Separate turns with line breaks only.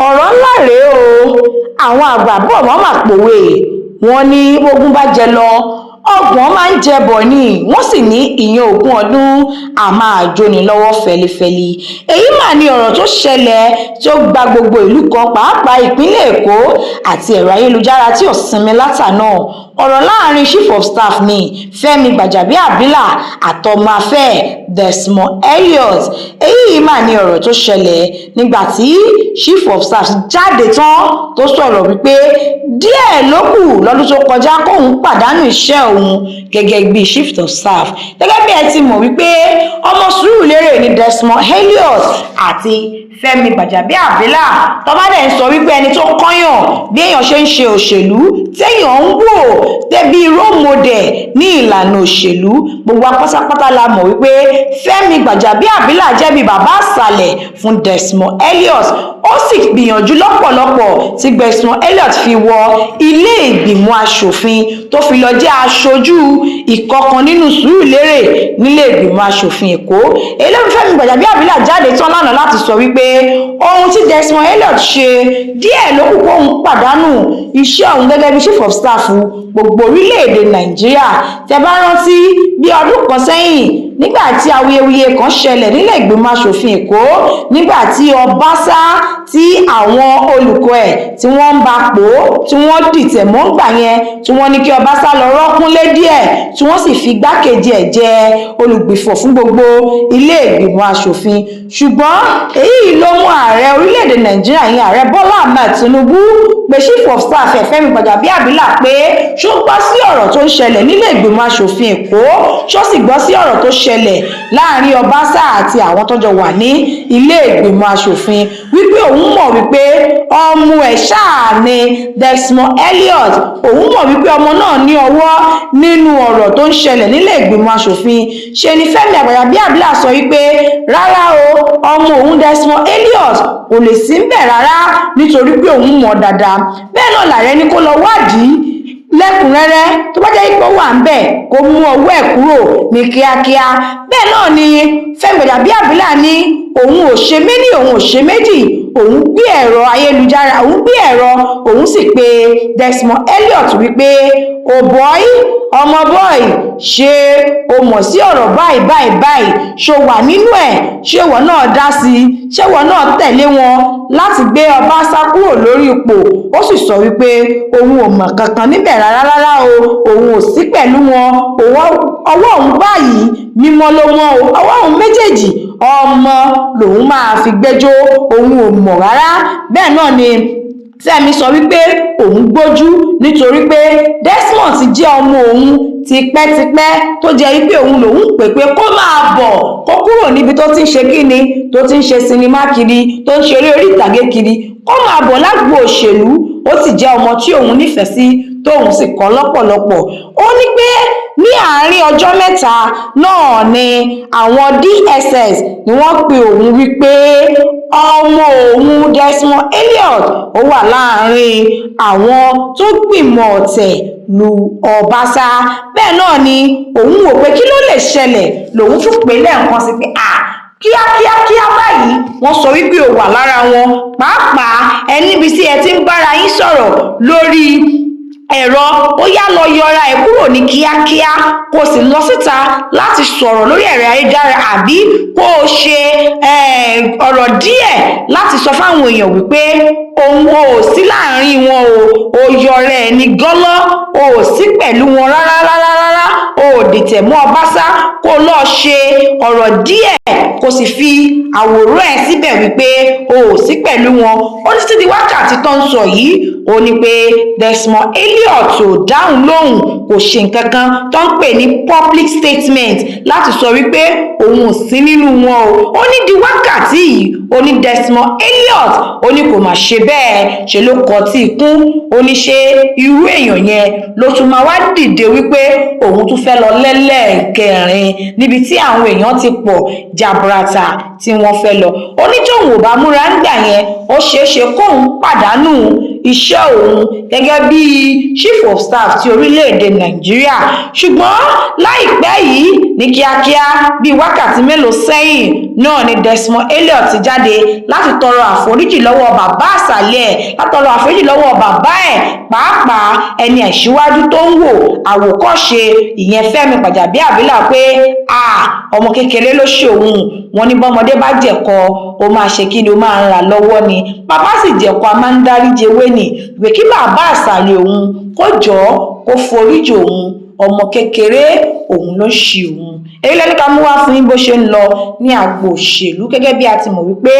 ọ̀rọ̀ ńlá rèé o. Àwọn àgbà bọ̀ wọ́n mà pòwe, wọ́n ní bógún bá jẹ lọ ọgbọ̀n máa ń jẹ bọ̀ ni, wọ́n sì ní ìyẹn ogún ọdún a máa jóni lọ́wọ́ fẹlifẹli. Èyí mà ní ọ̀rọ̀ tó ṣẹlẹ̀ tí ó gba gbogbo ìlú kan pàápàá ìpínlẹ̀ Èkó àti ẹ̀rọ ayélujára tí ò sinmi látàná. Ọ̀rọ̀ láàrin Chief of Staff ní Fẹ́mi Gbàjàbíàmílà àtọmọ afẹ́ Desmond Elliot. Èyí mà ní ọ̀rọ̀ tó ṣẹlẹ̀ nígbà tí Chief of Staff jáde tán tó sọ̀rọ̀ wípé díẹ̀ ló kù lọ́dún tó kọjá kóun pàdánù iṣẹ́ òun gẹ́gẹ́ bí Chief of Staff. Gẹ́gẹ́ bí ẹ ti mọ̀ wípé ọmọ Sùúrùlérè ni Desmond Elliot àti Fẹ́mi Gbàjàbíàmílà. Tó bá dẹ̀ ń sọ wípé ẹni tó kọ́yàn bí èèyàn ṣe ń ṣe òṣèlú téèyàn ń wò débi role model ní ìlànà òṣèlú, gbogbo apátápátá la mọ̀ wípé Fẹ́mi Gbàjàbíàmílà jẹ́ bí bàbá àsàlẹ̀ fún Desmond Elliot. Ó sì gbìyànjú lọ́pọ̀lọpọ̀ tí Desmond Elliot fi wọ ilé ìgbìmọ̀ aṣòfin tó fi lọ jẹ́ aṣojú ìkọ̀kan nínú Sùúrùlérè nílé ìgbìmọ̀ aṣòfin Èkó. Eléyìí Fẹ́mi Gbàjàbíàmílà jáde tán lánàá láti sọ wípé ohun tí Desmond Elliot ṣe díẹ̀ ló kù kóun pàdánù iṣẹ́ òun gẹ́gẹ́ bí Chief of Staff gbogbo orílẹ̀-èdè Nàìjíríà. Tẹ́ bá rántí bí ọdún kan sẹ́yìn nígbà tí awuyewuye kan ṣẹlẹ̀ nílé ìgbìmọ̀ aṣòfin Èkó nígbà tí Ọbaṣá tí àwọn olùkọ́ ẹ̀ tí wọ́n ń bá pò tí wọ́n dìtẹ̀ mọ́ gbà yẹn tí wọ́n ní kí Ọbaṣá lọ rọ́kúnlé díẹ̀ tí wọ́n sì fi igbákejì ẹ̀ jẹ olùgbìfọ̀ fún gbogbo ilé ìgbìmọ̀ aṣòfin. Ṣùgbọ́n èyí ló mú ààrẹ orílẹ̀-èdè Nàìjíríà yẹn ààrẹ Bọ́lá Ahmed Tinubu pé Chief of Staff Fẹ́mi Gbàjàbíàmílà pé ṣó gbọ́ sí ọ̀rọ̀ tó ń ṣẹlẹ̀ nílé ìgbìmọ̀ aṣòfin Èkó, ṣó sì gbọ́ sí ọ̀rọ̀ tó ṣẹlẹ̀ láàrin Ọbaṣá àti àwọn tó jọ wà ní ilé ìgbìmọ̀ aṣòfin, wípé òun mọ̀ wípé ọmọ ẹ̀ ṣáà ni Desmond Elliot, òun mọ̀ wípé ọmọ náà ní ọwọ́ nínú ọ̀rọ̀ tó ń ṣẹlẹ̀ nílé ìgbìmọ̀ aṣòfin. Ṣe ni Fẹ́mi Gbàjàbíàmílà sọ wípé rárá o, ọmọ òun Desmond Elliot kò lè sí ńbẹ̀ rárá nítorí pé òun mọ̀ dáadáa. Bẹ́ẹ̀ náà làárẹ̀ ní kó lọ wádìí lẹ́kùnrẹ́rẹ́, tó bá jẹ́ ipò wà ń bẹ̀ kó mú ọwọ́ ẹ̀ kúrò ní kíákíá. Bẹ́ẹ̀ náà ni Fẹ́mi Gbàjàbíàmílà ní òun ò ṣe méní òun ò ṣe méjì, òun gbé ẹ̀rọ ayélujára òun sì pé Desmond Elliot wípé o boy ọmọ boy ṣé o mọ̀ sí ọ̀rọ̀ báyìí ṣó wà nínú ẹ̀, ṣé ìwọ náà dá sí i, ṣé ìwọ náà tẹ̀lé wọn láti gbé Ọbaṣá kúrò lórí ipò. Ó sì sọ wípé òun ò mọ̀ kankan níbẹ̀ rárá o, òun ò sí pẹ̀lú wọn, ọwọ́ òun báyìí mímọ́ ló mọ́ o, ọwọ́ òun méjèèjì ọmọ lòun máa fi gbẹ́jọ́, òun ò mọ̀ rárá. Bẹ́ẹ̀ náà ni Fẹ́mi sọ wípé òun gbójú nítorí pé Desmond ti jẹ́ ọmọ òun tipẹ́tipẹ́ tó jẹ́ wípé òun lòun pè pé kó máa bọ̀ kó kúrò níbi tó ti ń ṣe kíni, tó ti ń ṣe sinimá kiri, tó ń ṣeré orí ìtàgé kiri, kó máa bọ̀ lágbo òṣèlú. Ó sì jẹ́ ọmọ tí òun nífẹ̀ẹ́ sí tóun sì kọ́ lọ́pọ̀lọpọ̀. Ó ní pé ní àárín ọjọ́ mẹ́ta náà ni àwọn DSS ni wọ́n pe òun wípé ọmọ òun Desmond Elliot ó wà láàárín àwọn tó gbìmọ̀ ọ̀tẹ̀ lu Ọbaṣá. Bẹ́ẹ̀ náà ni òun wò pé kí ló lè ṣẹlẹ̀, lòun tún pè lẹ́ẹ̀kan sí pé kíákíá báyìí wọ́n sọ wípé ó wà lára wọn, pàápàá ẹni níbi tí ẹ ti ń bára yín sọ̀rọ̀ lórí ẹ̀rọ, ó yá lọ yọra ẹ̀ kúrò ní kíákíá kó sì lọ síta láti sọ̀rọ̀ lórí ẹ̀rọ ayélujára àbí kó o ṣe ọ̀rọ̀ díẹ̀ láti sọ fáwọn èèyàn wípé òun ò sí láàrin wọn o yọra ẹ̀ ní gọ́lọ́, o ò sí pẹ̀lú wọn rárá, o ò dìtẹ̀ mọ́ Ọbaṣá, kó lọ ṣe ọ̀rọ̀ díẹ̀ kó sì fi àwòrán ẹ̀ síbẹ̀ wípé o ò sí pẹ̀lú wọn. Ó ní títí di wákàtí tó ń sọ yìí ó ní pé Desmond Elliot ò dáhùn lóhùn, kò ṣe nǹkan kan tó ń pè ní public statement láti sọ wípé òun ò sí nínú wọn o. Ó ní di wákàtí yìí ó ní Desmond Elliot ó ní kò mà ṣe bẹ́ẹ̀, ṣe ló kọ tí ikún. Ó ní ṣe irú èèyàn yẹn ló tún máa wá dìde wípé òun tún fẹ́ lọ lẹ́lẹ́kẹrin níbi tí àwọn èèyàn ti pọ̀ jaburata tí wọ́n fẹ́ lọ. Onítòhún ò bá múra ńgbà yẹn ó ṣeéṣe kóun pàdánù iṣẹ́ òun gẹ́gẹ́ bí chief of staff ti orílẹ̀-èdè Nàìjíríà. Ṣùgbọ́n láìpẹ́ yìí ní kíákíá bíi wákàtí mélòó sẹ́yìn náà ni Desmond Elliot ti jáde láti tọrọ àforíjì lọ́wọ́ bàbá àsàlẹ̀ láti tọrọ àforíjì lọ́wọ́ bàbá ẹ̀ pàápàá ẹni àṣíwájú tó ń wò àwòkọ́ṣe ìyẹn Fẹ́mi Gbàjàbíàmílà pé ọmọ kékeré ló ṣe òun. Wọ́n ní bọ́mọdé bá jẹ̀kọ ó máa ṣe kí ni ó máa ń ra lọ́wọ́ ni, bàbá sì jẹ̀kọ a máa ń dáríje wé ni. Ìwé kí bàbá àsàlẹ̀ òun kó jọ̀ọ́ kó foríjì òun, ọmọ kékeré òun ló ṣì òun. Èyí lẹ́ni ká mú wá fún yín bó ṣe ń lọ ní agbo òṣèlú gẹ́gẹ́ bí a ti mọ̀ wípé